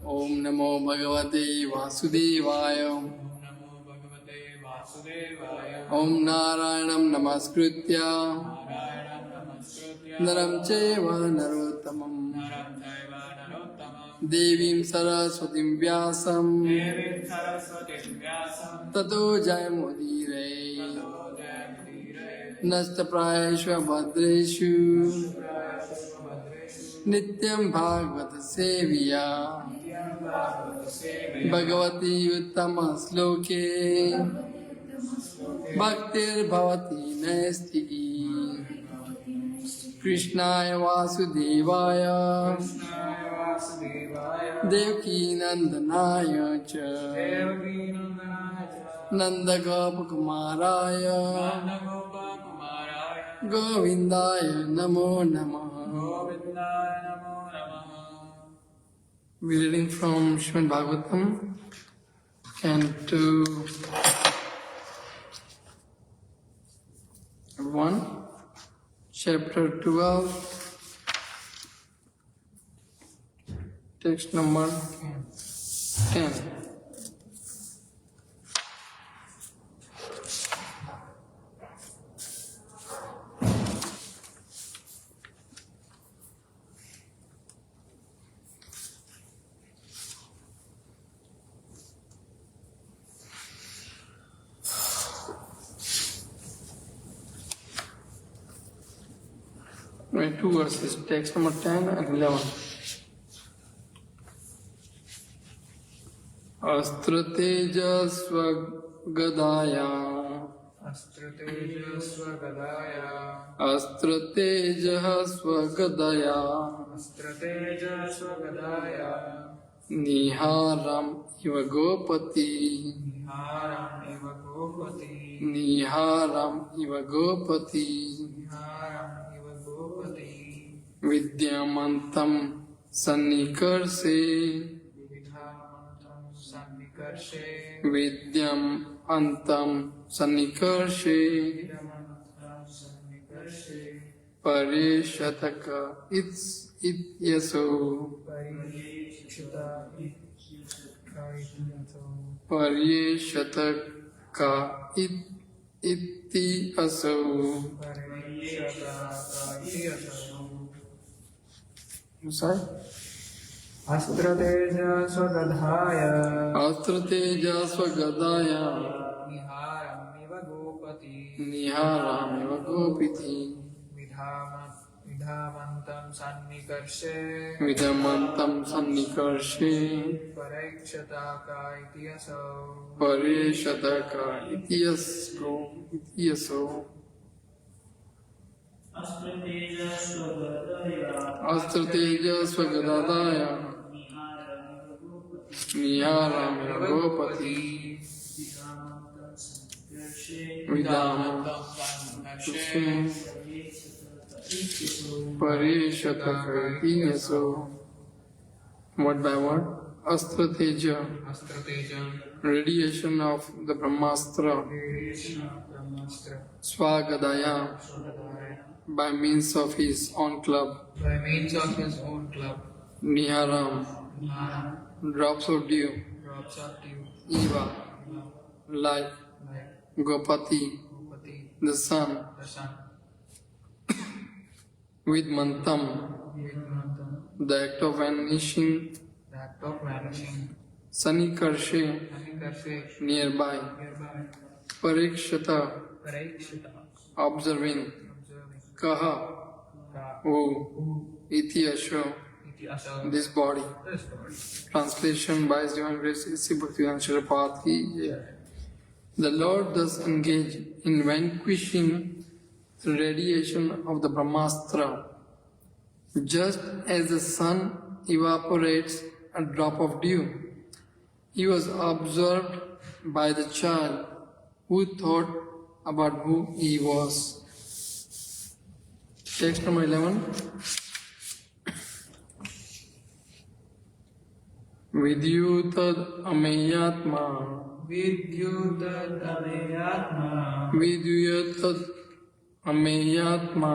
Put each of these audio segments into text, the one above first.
Om Namo Bhagavate Vasudevaya. Om Narayanam Namaskritya Naram Cheva Narottamam Devim Saraswatim Vyasam Tato Jayamudire Nashtaprayeshva Bhadreshu Nityam Bhagavata Seviya Bhagavati Uttama Sloke Bhaktir Bhavati Nastigi Krishnaya Vasudevaya Devaki Nandanaya Cha Nanda Gopakumaraya Govindaya Namo Namaha. We're reading from Shrimadbhagavatam, Canto 1, Chapter 12, text number 10. Two verses, text number 10 and 11. Astra teja swagadaya Astra teja swagadaya Niharam iva gopati Niharam iva gopati Vidyamantam Sannikarse Vidyam Antam Sannikarse Parishataka Ityaso Parishataka Ityaso Sorry? Astra teja swagadhaya Niharam iva gopati Vidhamantam sannikarshe Parishataka ityaso Astra teja swagadhaya Niharam iva gopati Vidhamantam Parishataka ityaso. Word by word. Astra teja, radiation of the Brahmastra, Swagadaya, by means of his own club, Niharam, drops of dew, Eva, light, Gopati, the sun, with Mantam, the act of vanishing, Sanikarshe, nearby, Parikshata, observing, Kaha, who, Ityasho, this body. Translation by His Divine Grace A.C. Bhaktivedanta Srila Ki. The Lord thus engaged in vanquishing the radiation of the Brahmastra, just as the sun evaporates a drop of dew. He was observed by the child who thought about who he was. Text number 11. Vidyutad ameyatma Vidyutad ameyatma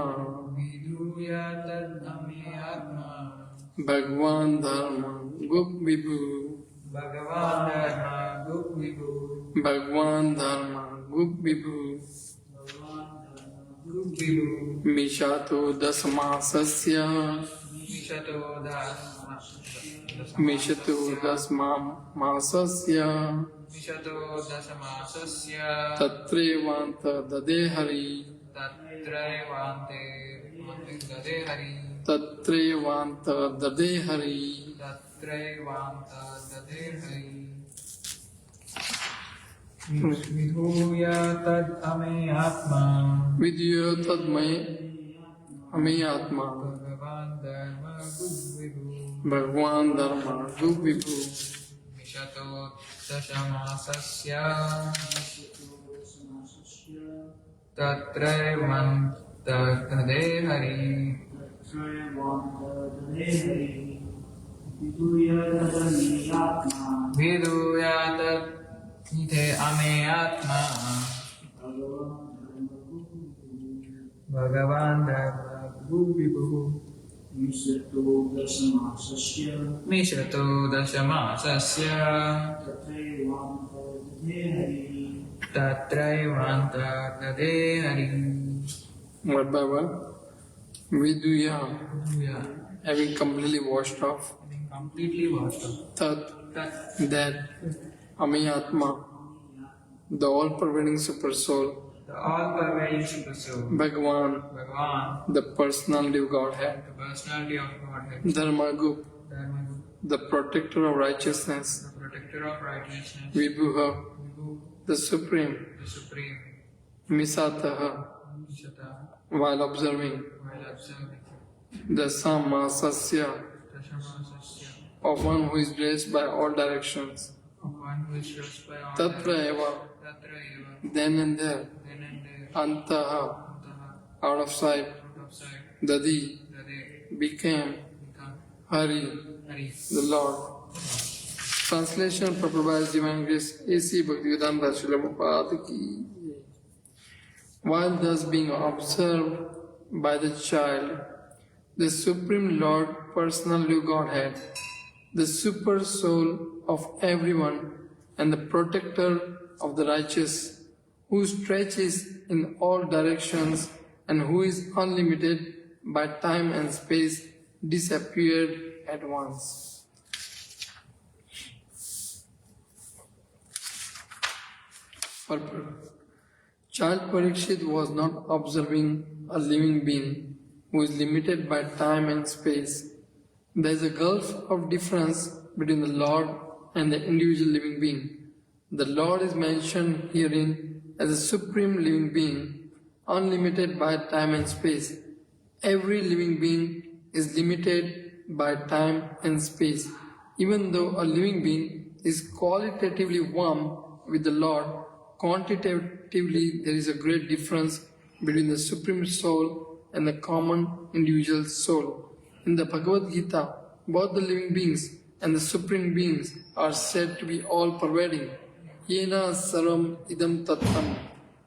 Bhagwan Dharma Gup Vibhu, Bhagavan Dharma Gup Vibhu, Bhagwan Dharma Gup Vibhu, Gup Vibhu, Mishato Dasmasasya, Mishato Dharma, Mishato Dasmasasya, Mishato Dasamasasya, Tatrevanta Dadehari, Tatrayvante Dadehari, Tatrevanta Dadehari, Tatrayvanta Dadehari. Vidhuya tad ame atma, Vidya Tadmay Ame Atma, Bhagavan Dharma Gup Vibhu, Bhagwan Dharma Gup Vibhu, Mishato Dasamasasya, Tatrayvanta Dadehari, Vidhuya tad ite ame atma, Bhagavan Dharma Gup Vibhu, Mishato Dasamasasya, Tatrayvanta Dadehari. Word by word. Viduya, Vidhuya, having completely washed off. having completely washed off. Tat, Tat, that. Ame Atma, the all-pervading super soul. the all-pervading super soul. Bhagwan, Bhagavan, the personality of Godhead. the personality of Godhead. Dharma Gup, Dharma, the protector of righteousness. the protector of righteousness. Vibhuha, Vibhu, the supreme. the supreme. Misataha, Shata, while observing. while observing. The Samasasya, Dasamasasya, of one who is blessed by all directions. of one who is dressed by all. Tatra eva, Tatra eva, then and there. then and there. Antaha, Antaha, out of sight. out of sight. Dadi, Dade, became. become. Hari, Hari. the Lord. Translation proper by His Divine Grace A.C. Bhaktivedanta Shrimadbhagavatam ki. While thus being observed by the child, the Supreme Lord, personal Godhead, the super soul of everyone, and the protector of the righteous, who stretches in all directions and who is unlimited by time and space, disappeared at once. Purport. Child Parikshit was not observing a living being who is limited by time and space. There is a gulf of difference between the Lord and the individual living being. The Lord is mentioned herein as a supreme living being, unlimited by time and space. Every living being is limited by time and space. Even though a living being is qualitatively one with the Lord, quantitatively there is a great difference between the Supreme Soul and the common individual soul. In the Bhagavad Gita, both the living beings and the Supreme Beings are said to be all-pervading. Yena sarvam idam tattam.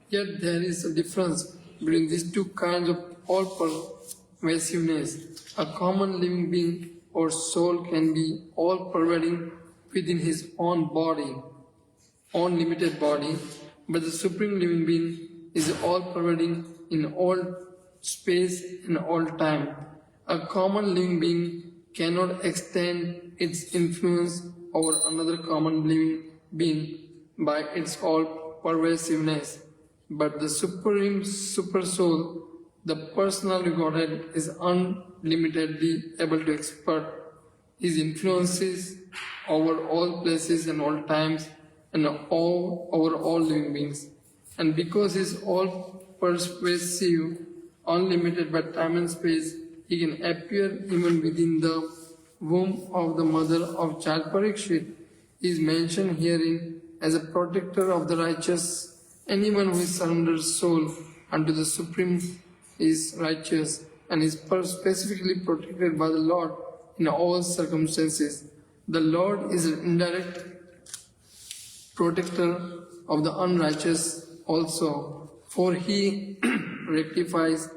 Yet there is a difference between these two kinds of all-pervasiveness. A common living being or soul can be all-pervading within his own body, own limited body, but the Supreme Living Being is all-pervading in all space and all time. A common living being cannot extend its influence over another common living being by its all-pervasiveness, but the Supreme Super Soul, the personal Godhead, is unlimitedly able to expert His influences over all places and all times and over all living beings. And because He is all-pervasive, unlimited by time and space, He can appear even within the womb of the mother of child Parikshit. He is mentioned herein as a protector of the righteous. Anyone who surrenders soul unto the Supreme is righteous and is specifically protected by the Lord in all circumstances. The Lord is an indirect protector of the unrighteous also, for He rectifies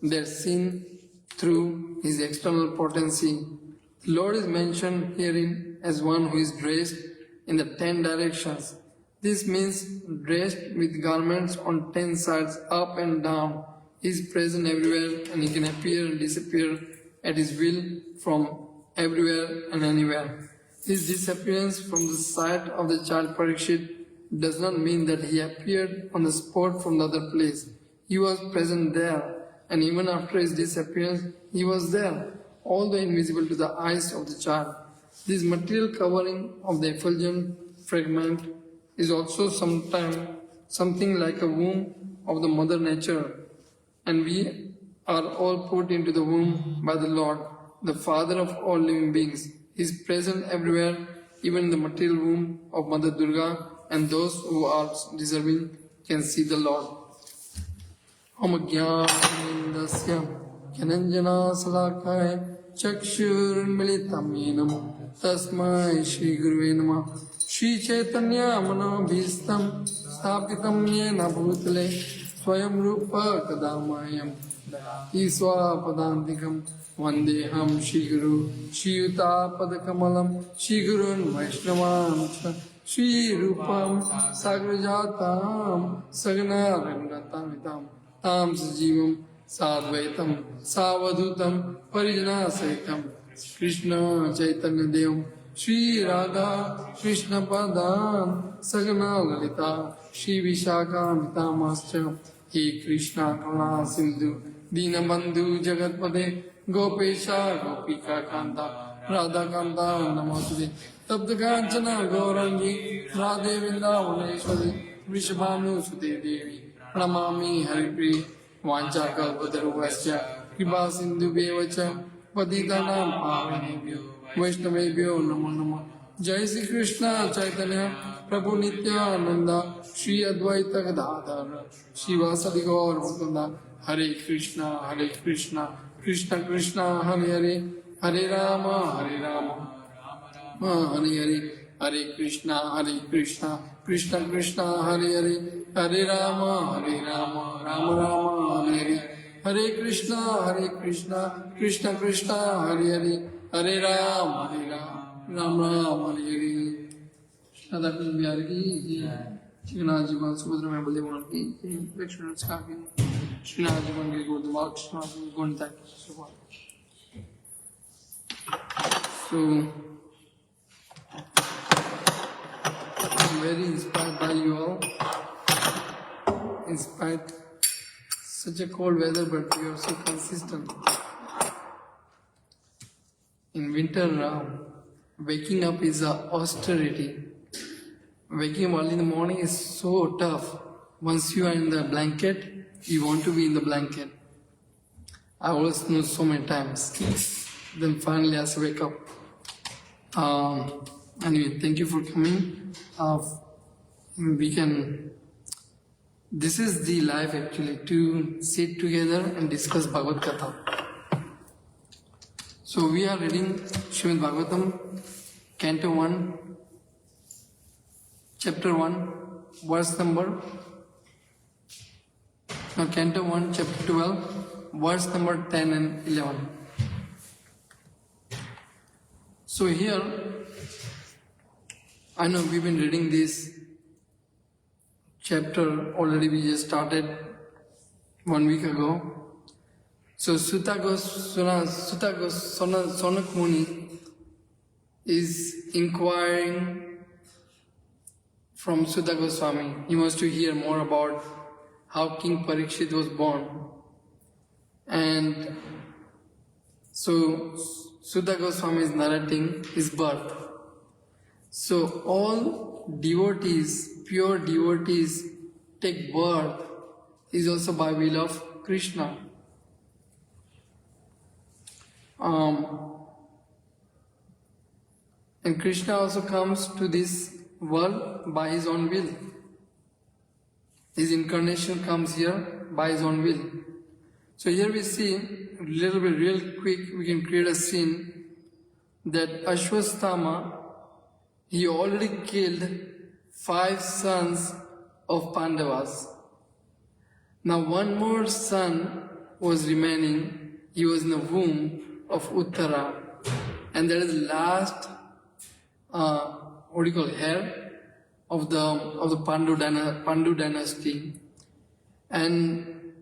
their sin through His external potency. The Lord is mentioned herein as one who is dressed in the 10 directions. This means dressed with garments on 10 sides, up and down. He is present everywhere and he can appear and disappear at his will from everywhere and anywhere. His disappearance from the sight of the child Parikshit does not mean that he appeared on the spot from the other place. He was present there, and even after his disappearance, he was there, although invisible to the eyes of the child. This material covering of the effulgent fragment is also sometimes something like a womb of the Mother Nature, and we are all put into the womb by the Lord, the Father of all living beings. He is present everywhere, even in the material womb of Mother Durga, and those who are deserving can see the Lord. Om Jnanindasya Kyananjana Salakaya Chakshurmilitam Yenam Tasmai Shri Guruve Namah. Shri Chaitanya Manobhistam Stapitam Yena Bhutale Swayam Rupa Kadamayam Iswa Padantikam Vandeham Shri Guru Shri Yuta Padakamalam Shri Gurun Vaishnavam Shri Rupam Sagrajatam Sagna Rangatavitam Tam Sajivam Sadvaitam Savadutam Parijana Saitam Krishna Chaitanya Devam Shri Radha Krishna Padan Sagana Lalita Shri Vishaka Mitamascha He Krishna Karuna Sindhu Dinabandhu Jagatpade Gopesha Gopika Kanta Radha Kanta Namaste Tapta Kanchana Gaurangi Radhe Vrindavaneshwari Vrishabhanu Sute Devi Pranamami Haripri Vancha Kalpataruvasya Kripa Sindhu Bevacha Patitanam Pavanebhyo Vaishnavebhyo Namo Namo Jai Sri Krishna Chaitanya Prabhu Nityananda Shri Advaita Gadadhara Shri Vasadi Gaur Bhakta Hare Krishna Krishna Krishna Hare Hare Hare Rama Hare Hare Hare Krishna Krishna Krishna Hare Hare Hare Rama Rama Rama Hare Hare Hare Krishna Krishna Krishna Hare Hare Hare Rama Rama Hare Hare Radha Krishna Bihar ki Shriनाथ जीवन सुभद्रा में बलदेवन की लक्ष्मण का की श्रीनाथ जीवन के गुरुद्वार कृष्ण गुणता की सुभान. So I'm very inspired by you all. Inspired such a cold weather, but you are so consistent. In winter, waking up is a austerity. Waking up early in the morning is so tough. Once you are in the blanket, you want to be in the blanket. I always know so many times. Then finally I wake up. Anyway, thank you for coming. This is the life actually, to sit together and discuss Bhagavad Gita. So we are reading Shrimadbhagavatam, Canto 1, Chapter 1, verse number, Canto 1, Chapter 12, verse number 10 and 11. So here, I know we've been reading this chapter already, we just started 1 week ago. So Sutta Sonak Muni is inquiring from Sutta Goswami. He wants to hear more about how King Parikshit was born. And so Sutta Goswami is narrating his birth. So all devotees, pure devotees, take birth is also by will of Krishna. And Krishna also comes to this world by his own will. His incarnation comes here by his own will. So here we see, a little bit real quick, we can create a scene that Ashwasthama, he already killed 5 sons of Pandavas. Now one more son was remaining. He was in the womb of Uttara. and that is last, hair of the Pandu dynasty. And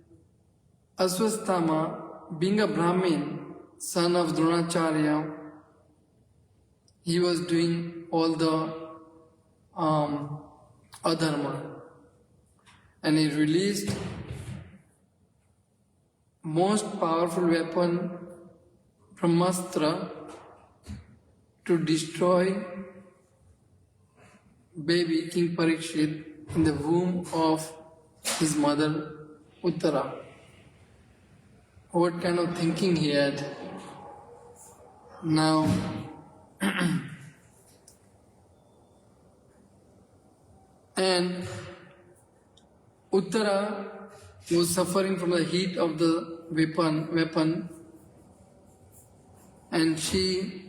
Aswasthama, being a Brahmin, son of Dronacharya, he was doing all the adharma, and he released most powerful weapon, Brahmastra, to destroy baby King Parikshit in the womb of his mother Uttara. What kind of thinking he had? Now, and Uttara was suffering from the heat of the weapon, and she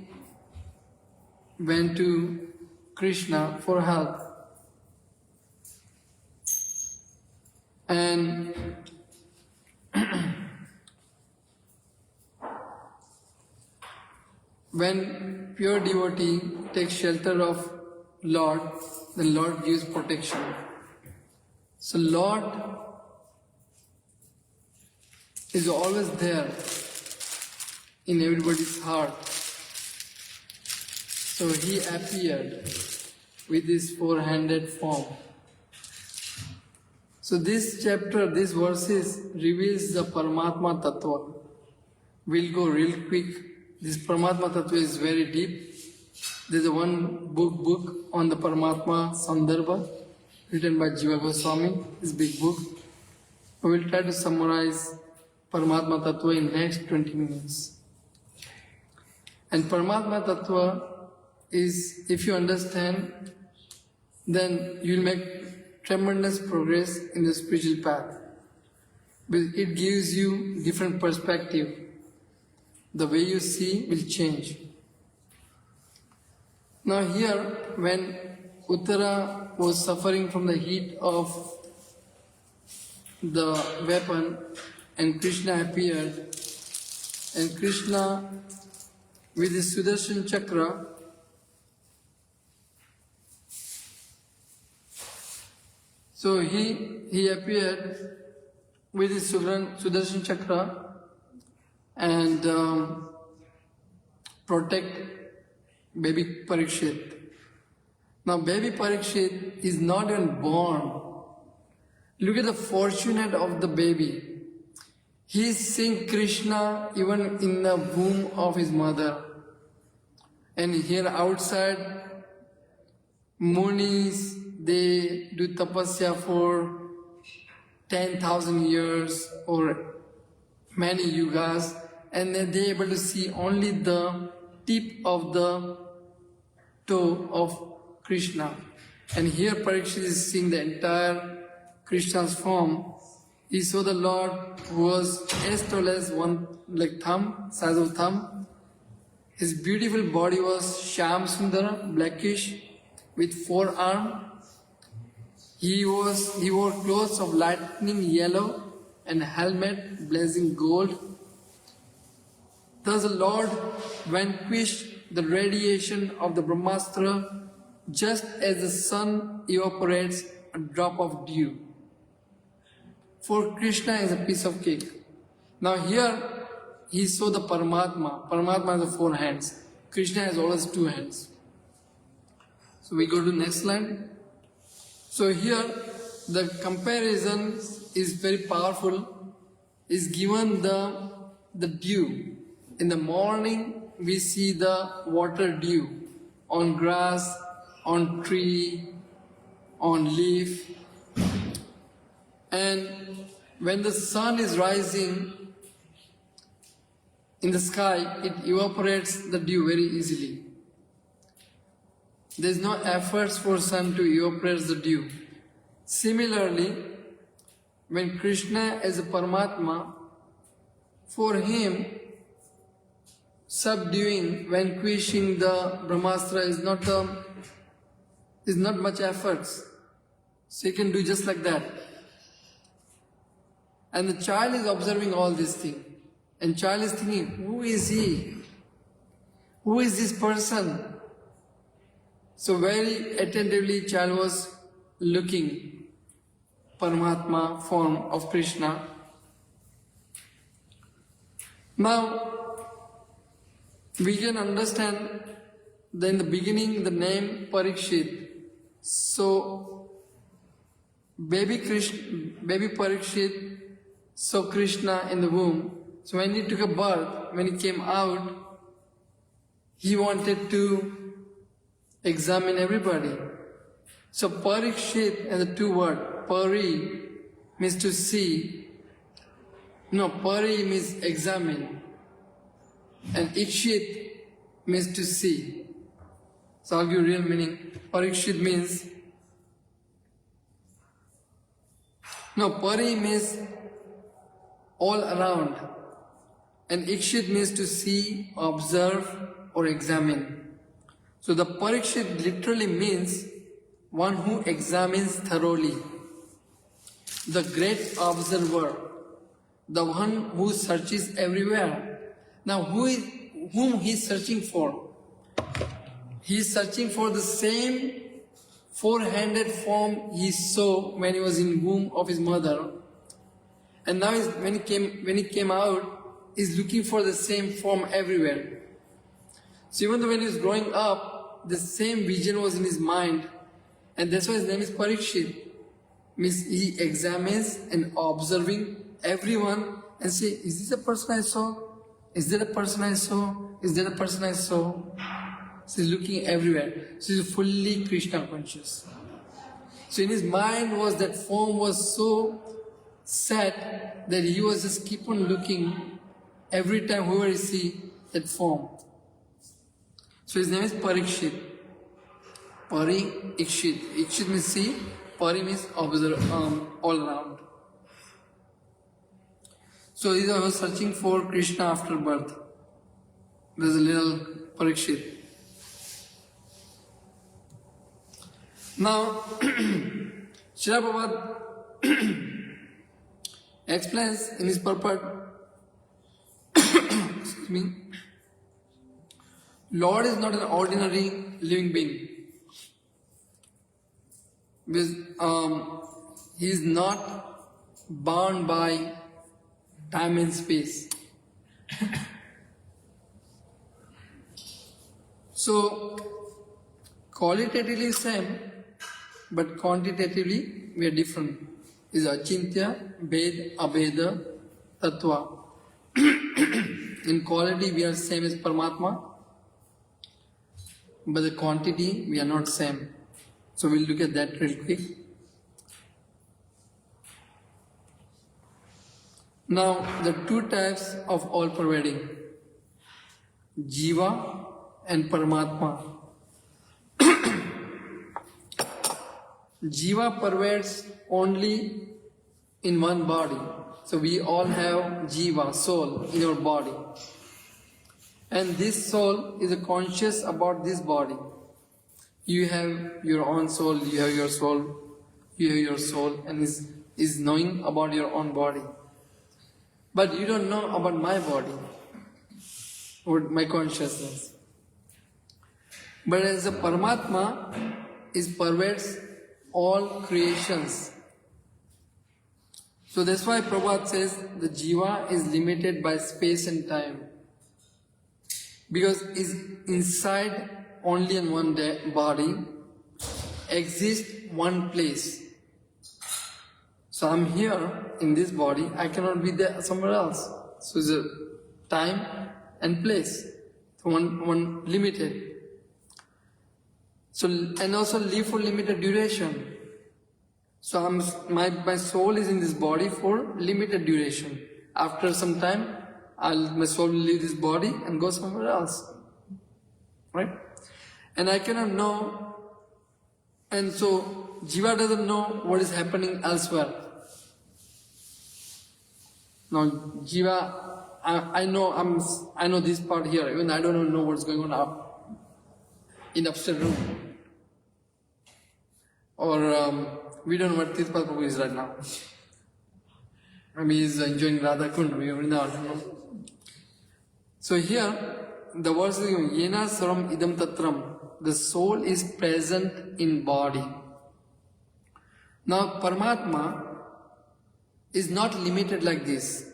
went to Krishna for help. And when pure devotee takes shelter of Lord, the Lord gives protection. So Lord is always there in everybody's heart. So he appeared with his four-handed form. So this chapter, these verses reveals the Paramatma Tattva. We'll go real quick. This Paramatma Tattva is very deep. There's a one book on the Paramatma Sandarbha written by Jiva Goswami, this big book. We will try to summarize Paramatma Tattva in next 20 minutes. And Paramatma Tattva is, if you understand, then you will make tremendous progress in the spiritual path. But it gives you different perspective. The way you see will change. Now here, when Uttara was suffering from the heat of the weapon, and Krishna appeared, and Krishna with his Sudarshan Chakra so he appeared with his Sudarshan Chakra and protect baby Parikshit. Now baby Parikshit is not even born. Look at the fortunate of the baby. He is seeing Krishna even in the womb of his mother. And here outside, Munis, they do tapasya for 10,000 years or many yugas, and then they're able to see only the tip of the toe of Krishna. And here Parikshit is seeing the entire Krishna's form. He saw the Lord who was as tall as one like thumb, size of thumb. His beautiful body was Shyam Sundara, blackish, with 4 arms. He wore clothes of lightning yellow and helmet blazing gold. Thus the Lord vanquished the radiation of the Brahmastra just as the sun evaporates a drop of dew. For Krishna is a piece of cake. Now here he saw the Paramatma. Paramatma has 4 hands. Krishna has always 2 hands. So we go to the next line. So here the comparison is very powerful. Is given the dew. In the morning we see the water dew on grass, on tree, on leaf. And when the sun is rising in the sky, it evaporates the dew very easily. There is no efforts for sun to evaporate the dew. Similarly, when Krishna is a Paramatma, for him, subduing, vanquishing the Brahmastra is not much efforts. So he can do just like that. And the child is observing all these things. And child is thinking, who is he? who is this person? So very attentively child was looking Paramatma form of Krishna. Now we can understand that in the beginning the name Parikshit. So baby Parikshit saw Krishna in the womb. So when he took a birth, when he came out, he wanted to examine everybody. So Parikshit and the two words, Pari means to see. No, Pari means examine. And Ikshit means to see. So I'll give real meaning. Parikshit means, no, Pari means all around. And Ikshit means to see, observe or examine. So the Parikshit literally means one who examines thoroughly. The great observer, the one who searches everywhere. Now whom he is searching for? He is searching for the same four-handed form he saw when he was in womb of his mother. And now when he came out, he's looking for the same form everywhere. So even though when he was growing up, the same vision was in his mind. And that's why his name is Parikshit. Means he examines and observing everyone and say, is this a person I saw? Is there a person I saw? Is there a person I saw? So he's looking everywhere. So he's fully Krishna conscious. So in his mind was that form was so set that he was just keep on looking every time whoever he see that form. So his name is Parikshit. Pari, Ikshit. Ikshit means see, Pari means observe, all around. So he was searching for Krishna after birth. There's a little Parikshit. Now, Shrimadbhagavatam explains in his purport, excuse me, Lord is not an ordinary living being. He is not bound by time and space. So, qualitatively same, but quantitatively we are different. Is Achintya, Ved, Abheda, Tattva. In quality we are same as Paramatma, but the quantity we are not same. So we'll look at that real quick. Now, the two types of all-pervading, Jiva and Paramatma. Jiva pervades only in one body. So we all have Jiva, soul, in our body. And this soul is conscious about this body. You have your own soul, you have your soul, you have your soul, and is knowing about your own body. But you don't know about my body, or my consciousness. But as a Paramatma, it pervades all creations. So that's why Prabhupada says the Jiva is limited by space and time. Because it's inside only in one body, exists one place. So I'm here in this body, I cannot be there somewhere else. So it's a time and place, so one limited. So and also live for limited duration. So my soul is in this body for limited duration. After some time, my soul will leave this body and go somewhere else. Right? And I cannot know, and so Jiva doesn't know what is happening elsewhere. Now Jiva, I know this part here, even I don't know what's going on up in upstairs room. Or we don't know what Tirupati Prabhu is right now. Maybe he's enjoying Radha Kund, we don't know. So here, the verse is given, Yena Saram Idam Tatram. The soul is present in body. Now Paramatma is not limited like this.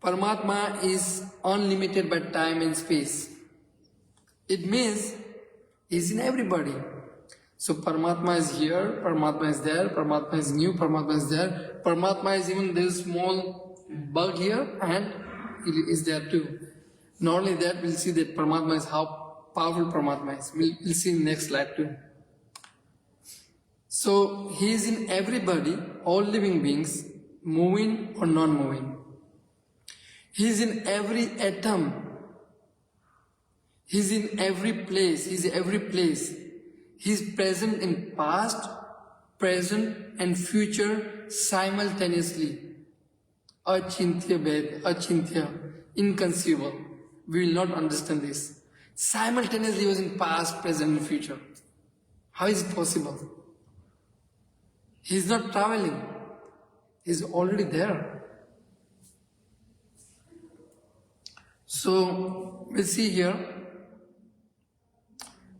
Paramatma is unlimited by time and space. It means he's in everybody. So Paramatma is here, Paramatma is there, Paramatma is new, Paramatma is there. Paramatma is even this small bug here and it is there too. Not only that, we'll see that Paramatma is how powerful Paramatma is. We'll see in the next slide too. So he is in everybody, all living beings, moving or non-moving. He is in every atom. He is in every place. He is in every place. He is present in past, present and future simultaneously. Achintya Ved, Achintya, inconceivable. We will not understand this. Simultaneously he was in past, present and future. How is it possible? He is not traveling. He is already there. So, we see here,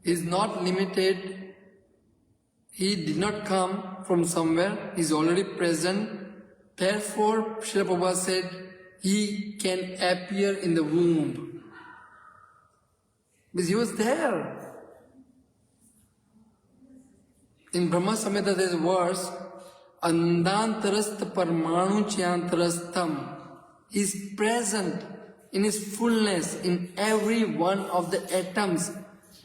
he is not limited. He did not come from somewhere. He is already present. Therefore, Srila Prabhupada said, he can appear in the womb. Because he was there. In Brahma Samhita there is a verse, Andantarastha Parmanu Chyantarastham. He is present in his fullness in every one of the atoms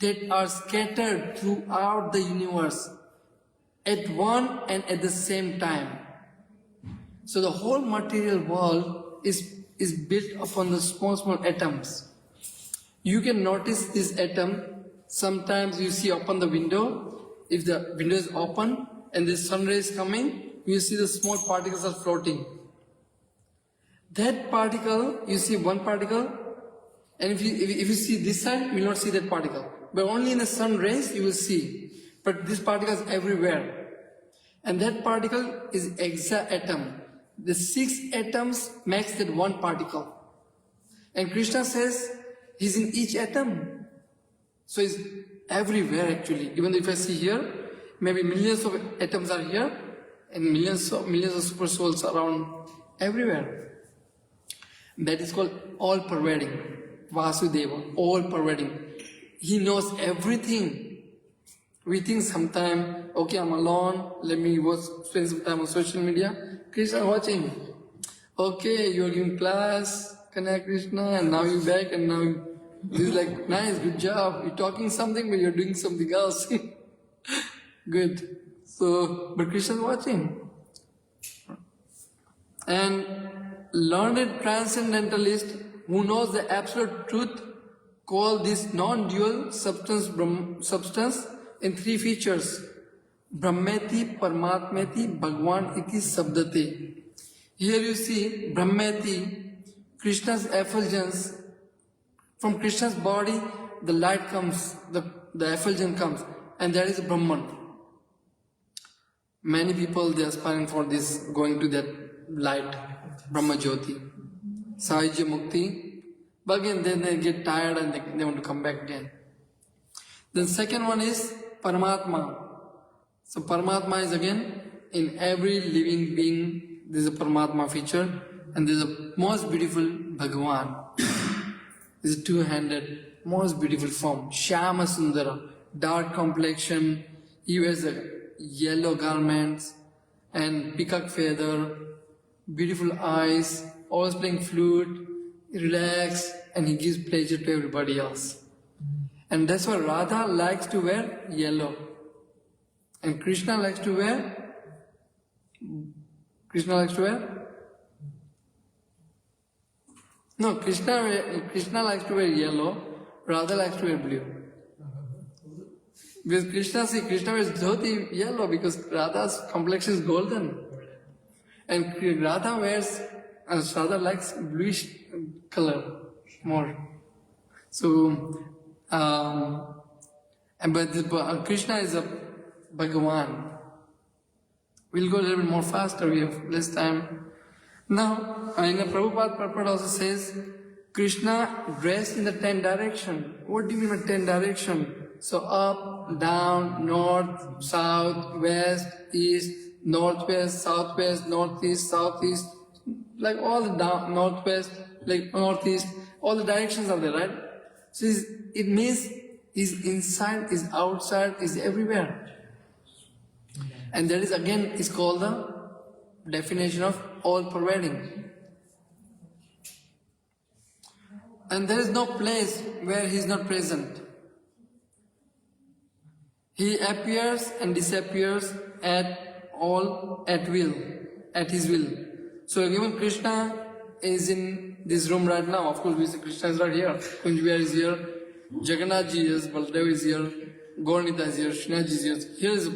that are scattered throughout the universe at one and at the same time. So the whole material world is built upon the small atoms. You can notice this atom, sometimes you see upon the window, if the window is open and the sun rays coming, you see the small particles are floating. That particle, you see one particle, and if you see this side, you will not see that particle. But only in the sun rays you will see. But this particle is everywhere. And that particle is exa-atom. The 6 atoms makes that one particle. And Krishna says, he's in each atom. So he's everywhere actually. Even if I see here, maybe millions of atoms are here, and millions of super souls around everywhere. That is called all-pervading. Vasudeva, all-pervading. He knows everything. We think sometime, okay, I'm alone, let me spend some time on social media. Krishna watching. Okay, you're giving class, connect Krishna, and now you're back, and now this is like, nice, good job. You're talking something, but you're doing something else. Good. So, but Krishna's watching. And learned transcendentalist who knows the absolute truth call this non-dual substance in 3 features. Brahmeti, Paramatmeti, Bhagwan iti sabdate. Here you see Brahmeti, Krishna's effulgence. From Krishna's body, the light comes, the effulgence comes, and that is Brahman. Many people, they are aspiring for this, going to that light, Brahma Jyoti, Sahajya Mukti. But again, then they get tired and they want to come back again. Then second one is Paramatma. So Paramatma is again, in every living being, there is a Paramatma feature, and there is a most beautiful Bhagavan. This is 2-handed, most beautiful form. Shyama Sundara, dark complexion, he wears a yellow garments and peacock feather, beautiful eyes, always playing flute, relaxed, and he gives pleasure to everybody else. And that's why Radha likes to wear yellow. And Krishna likes to wear? No, Krishna likes to wear yellow, Radha likes to wear blue. Because Krishna wears dhoti yellow because Radha's complexion is golden. And Radha likes bluish color more. So, but Krishna is a Bhagavan. We'll go a little bit more faster, we have less time. Now, in the Prabhupada purport also says, Krishna dressed in the 10 direction. What do you mean by 10 direction? So up, down, north, south, west, east, northwest, southwest, northeast, southeast, like all the down, northwest, like northeast, all the directions are there, right? So it means is inside, is outside, is everywhere. And that is again is called the definition of all-pervading. And there is no place where he is not present. He appears and disappears at will, at his will. So even Krishna is in this room right now. Of course, we see Krishna is right here. Kunjbihar is here. Jagannath Ji is, Baldev is here. Gaurnita is here. Srinath Ji is here. Here is,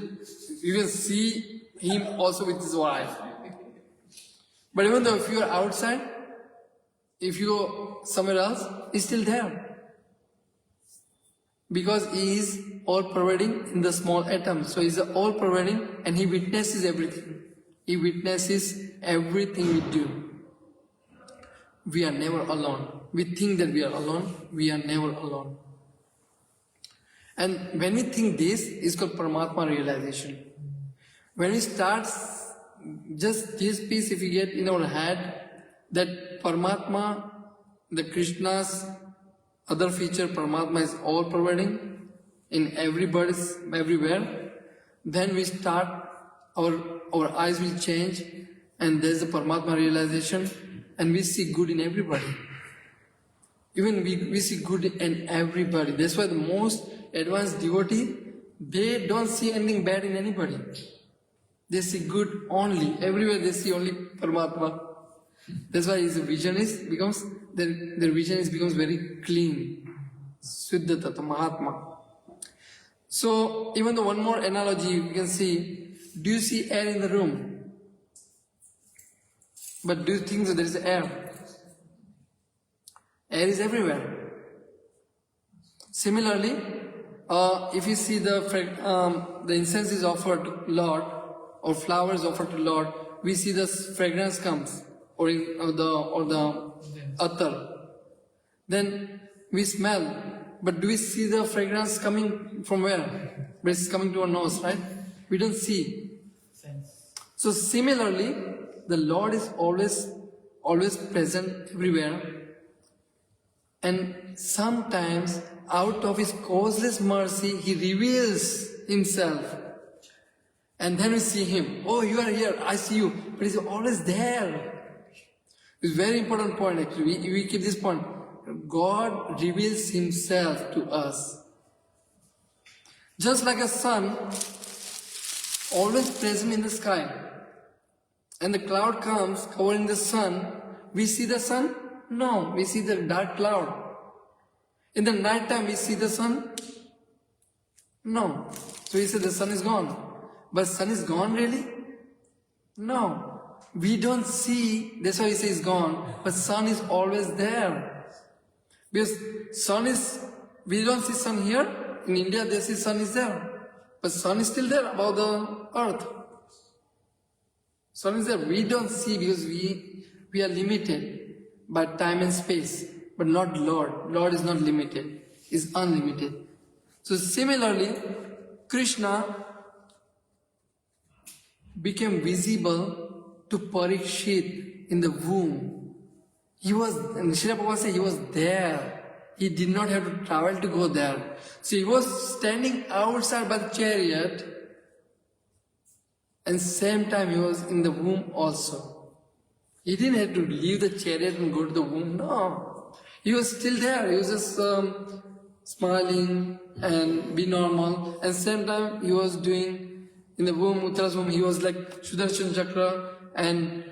you can see him also with his wife. But even though if you are outside, if you go somewhere else, he's still there. Because he is all-pervading in the small atom. So he's all-pervading and he witnesses everything. He witnesses everything we do. We are never alone. We think that we are alone. We are never alone. And when we think this, it's called Paramatma realization. When we start, just this piece if we get in our head, that Paramatma, the Krishna's other feature, Paramatma is all-pervading in everybody's, everywhere, then we start, our eyes will change and there's a Paramatma realization and we see good in everybody. Even we see good in everybody. That's why the most advanced devotee, they don't see anything bad in anybody. They see good only. Everywhere they see only Paramatma. That's why his vision becomes very clean. Suddha Tattva Mahatma. So even though one more analogy you can see, do you see air in the room? But do you think that there is air? Air is everywhere. Similarly, if you see the incense is offered to Lord, or flowers offered to Lord, we see the fragrance comes, or the attar. Then we smell, but do we see the fragrance coming from where? But it's coming to our nose, right? We don't see. So similarly, the Lord is always present everywhere. And sometimes, out of His causeless mercy, He reveals Himself. And then we see Him. Oh, you are here, I see you. But He's always there. It's a very important point actually. We keep this point. God reveals Himself to us. Just like a sun, always present in the sky. And the cloud comes covering the sun. We see the sun? No, we see the dark cloud. In the night time we see the sun? No. So we say the sun is gone. But sun is gone really? No. We don't see, that's why we say it's gone, but sun is always there. Because we don't see sun here. In India they see sun is there. But sun is still there above the earth. Sun is there. We don't see because we are limited by time and space. But not Lord. Lord is not limited. Is unlimited. So similarly, Krishna became visible to Parikshit in the womb. And Srila Prabhupada said he was there. He did not have to travel to go there. So he was standing outside by the chariot, and same time he was in the womb also. He didn't have to leave the chariot and go to the womb, no. He was still there. He was just smiling and be normal. And same time he was doing, in the womb, Uttara's womb, he was like Sudarshan Chakra and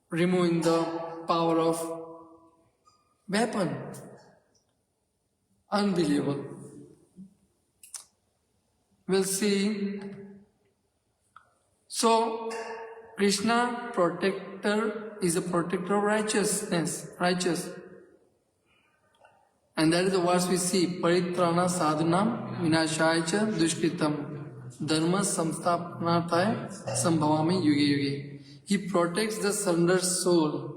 removing the power of weapon. Unbelievable. We'll see. So, Krishna protector is a protector of righteousness, righteous. And that is the verse we see. Paritrana sadhunam vinashaya dushkritam dharma samsthapanarthaya sambhavami yuge yuge. He protects the surrendered soul.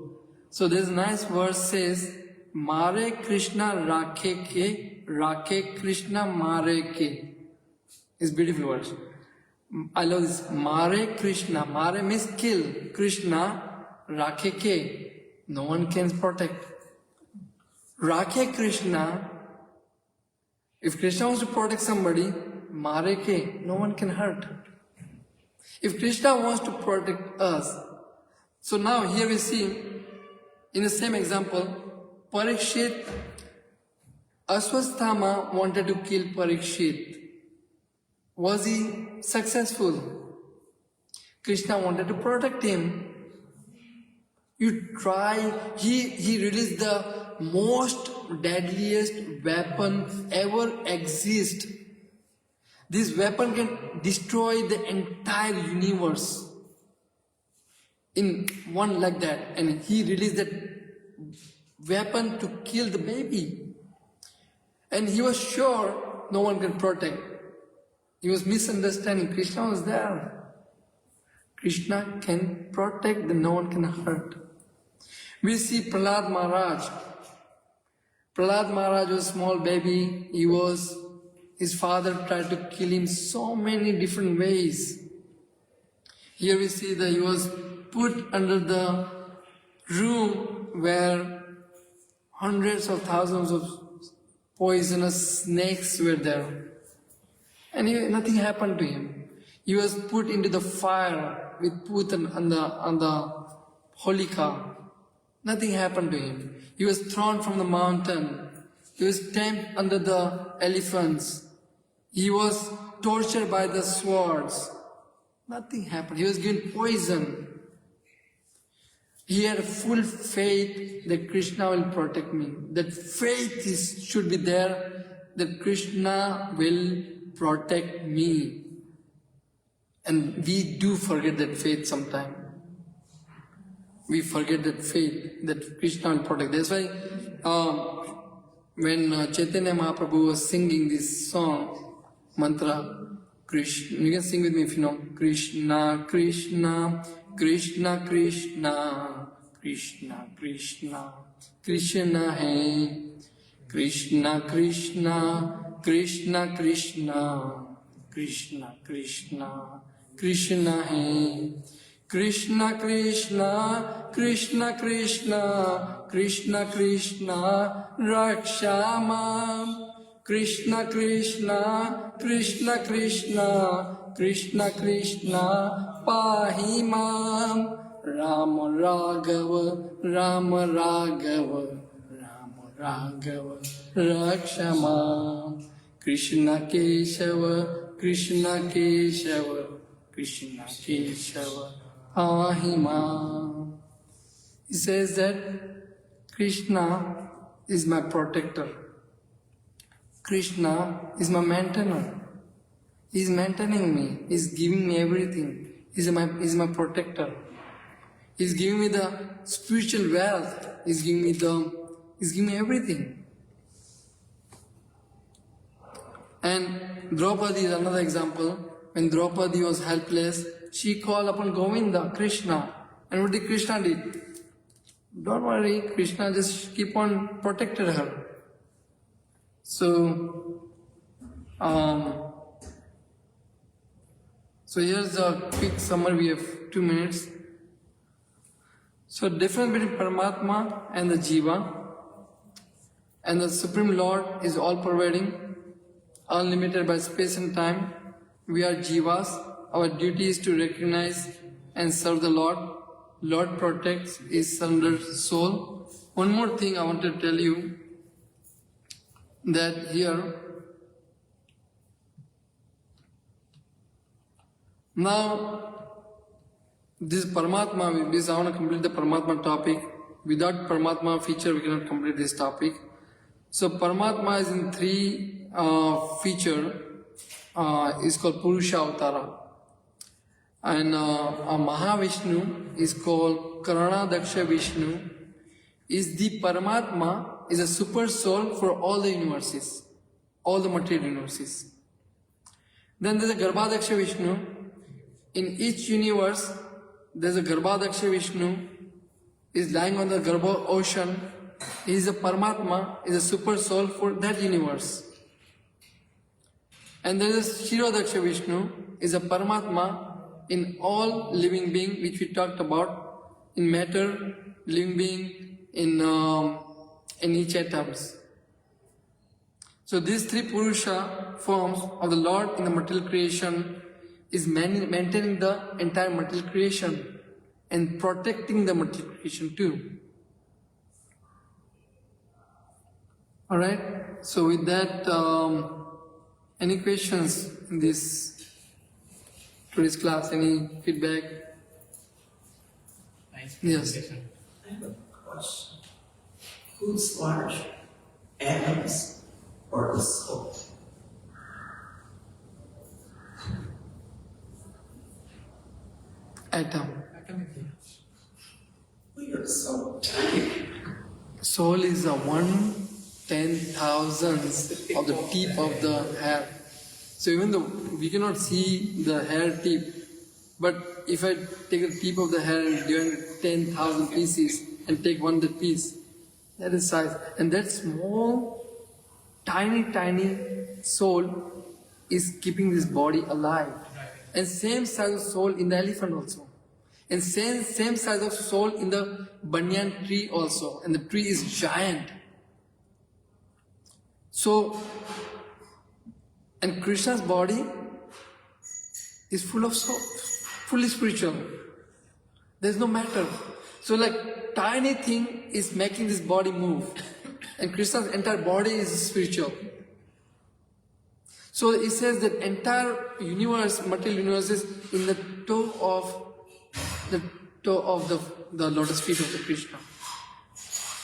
So this nice verse says Mare Krishna Rakhe Krishna Mare Ke. It's beautiful words. I love this. Mare Krishna. Mare means kill. Krishna Rakhe Ke. No one can protect. Rakhe Krishna. If Krishna wants to protect somebody, Mare Ke. No one can hurt. If Krishna wants to protect us. So now here we see, in the same example, Parikshit, Aswasthama wanted to kill Parikshit. Was he successful? Krishna wanted to protect him. You try, he released the most deadliest weapon ever exist. This weapon can destroy the entire universe in one like that, and he released that weapon to kill the baby. And he was sure no one can protect. He was misunderstanding. Krishna was there. Krishna can protect, then no one can hurt. We see Prahlad Maharaj. Prahlad Maharaj was a small baby. His father tried to kill him so many different ways. Here we see that he was put under the room where hundreds of thousands of poisonous snakes were there. And nothing happened to him. He was put into the fire with Putan on the Holika. Nothing happened to him. He was thrown from the mountain. He was tamed under the elephants. He was tortured by the swords. Nothing happened. He was given poison. He had full faith that Krishna will protect me. That faith should be there, that Krishna will protect me. And we do forget that faith sometimes. We forget that faith, that Krishna will protect. That's why when Chaitanya Mahaprabhu was singing this song, mantra, Krishna, you can sing with me if you know. Krishna, Krishna, Krishna, Krishna, Krishna, Krishna, Krishna hai. Krishna, Krishna, Krishna, Krishna, Krishna, Krishna, Krishna hai. Krishna, Krishna, Krishna, Krishna, Krishna, Krishna, Rakshama. Krishna, Krishna, Krishna, Krishna, Krishna, Krishna, Pahimam. Rama Raghava, Rama Raghava, Rama Raghava, Rakshama. Krishna Keshava, Krishna Keshava, Krishna Keshava, Pahimam. He says that Krishna is my protector. Krishna is my maintainer. He is maintaining me. He is giving me everything. He is my protector. He is giving me the spiritual wealth. He is giving me everything. And Draupadi is another example. When Draupadi was helpless, she called upon Govinda, Krishna. And what did Krishna do? Don't worry, Krishna just keep on protected her. So here's a quick summary. We have 2 minutes. So difference between Paramatma and the Jiva. And the Supreme Lord is all-pervading, unlimited by space and time. We are Jivas. Our duty is to recognize and serve the Lord. Lord protects His surrendered soul. One more thing I want to tell you, that here, now this Paramatma, I want to complete the Paramatma topic. Without Paramatma feature, we cannot complete this topic. So Paramatma is in 3 feature. Is called Purusha Avtara. And Mahavishnu is called Karana Vishnu. Is the Paramatma, is a super soul for all the universes, all the material universes. Then there's a Garbhadaksha Vishnu. In each universe, there's a Garbhadaksha Vishnu is lying on the Garbha ocean He is a Paramatma, is a super soul for that universe. And there is Shrimadbhagavatam Vishnu, is a Paramatma in all living being, which we talked about, in matter, living being, in each atoms. So these three Purusha forms of the Lord in the material creation is maintaining the entire material creation and protecting the material creation too. Alright, so with that, any questions in this today's class? Any feedback? Nice Yes. presentation. I have a question. Who's large? Atoms or the soul? Atom. We are so tiny. Soul is a 1/10,000th of the tip of the hair. So even though we cannot see the hair tip, but if I take the tip of the hair and divide it 10,000 pieces and take one the piece, that is size. And that small, tiny soul is keeping this body alive. And same size of soul in the elephant also. And same size of soul in the banyan tree also. And the tree is giant. So, and Krishna's body is full of soul, fully spiritual. There's no matter. So like tiny thing is making this body move. And Krishna's entire body is spiritual. So it says that entire universe, material universe is in the toe of the lotus feet of the Krishna.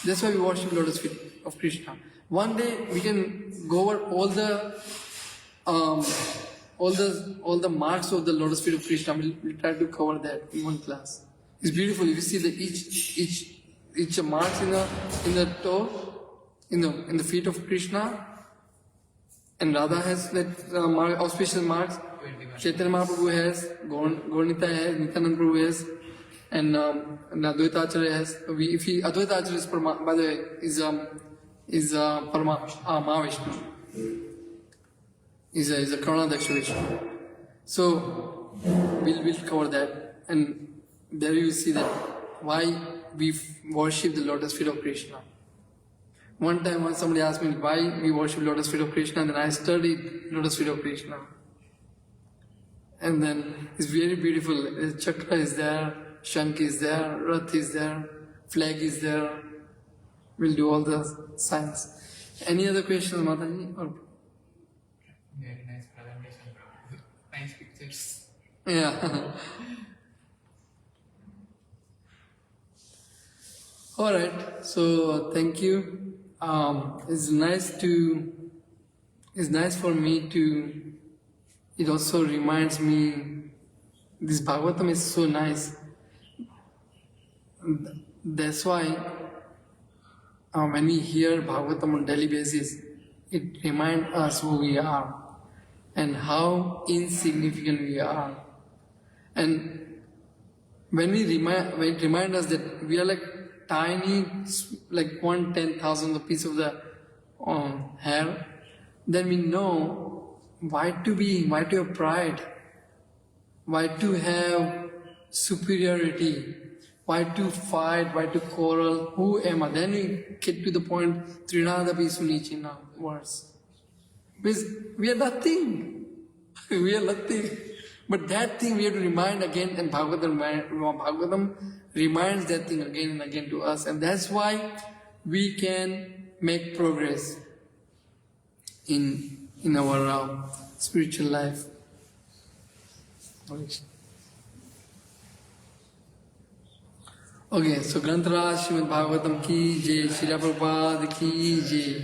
That's why we worship lotus feet of Krishna. One day we can go over all the marks of the lotus feet of Krishna. We'll try to cover that in one class. It's beautiful. If you see that each marks in the toe, in the feet of Krishna, and Radha has that auspicious marks. Chaitanya Mahaprabhu has, Gaurnita has, Nityananda Prabhu has, and Advaita Acharya has. Advaita Acharya is by the way, is Mahavishnu. Is a Karunadaksha Vishnu. So we'll cover that, and there you will see that why we worship the lotus feet of Krishna. One time when somebody asked me why we worship lotus feet of Krishna, and then I studied lotus feet of Krishna. And then it's very beautiful. The chakra is there, Shank is there, Rath is there, flag is there. We'll do all the signs. Any other questions, Mataji? Or Very nice presentation. Nice pictures. yeah. All right. So thank you. It's nice for me to. It also reminds me. This Bhagavatam is so nice. That's why when we hear Bhagavatam on daily basis, it reminds us who we are and how insignificant we are. And when it reminds us that we are like tiny, like 1/10,000th piece of the hair, then we know why to have pride, why to have superiority, why to fight, why to quarrel, who am I? Then we get to the point, Trinadapi Sunichina verse. Because we are nothing. We are nothing. But that thing we have to remind again, and Bhagavatam reminds that thing again and again to us, and that's why we can make progress in our spiritual life. Okay, so Grantaraj Shrimadbhagavatam ki jai, Srila Prabhupada ki jai.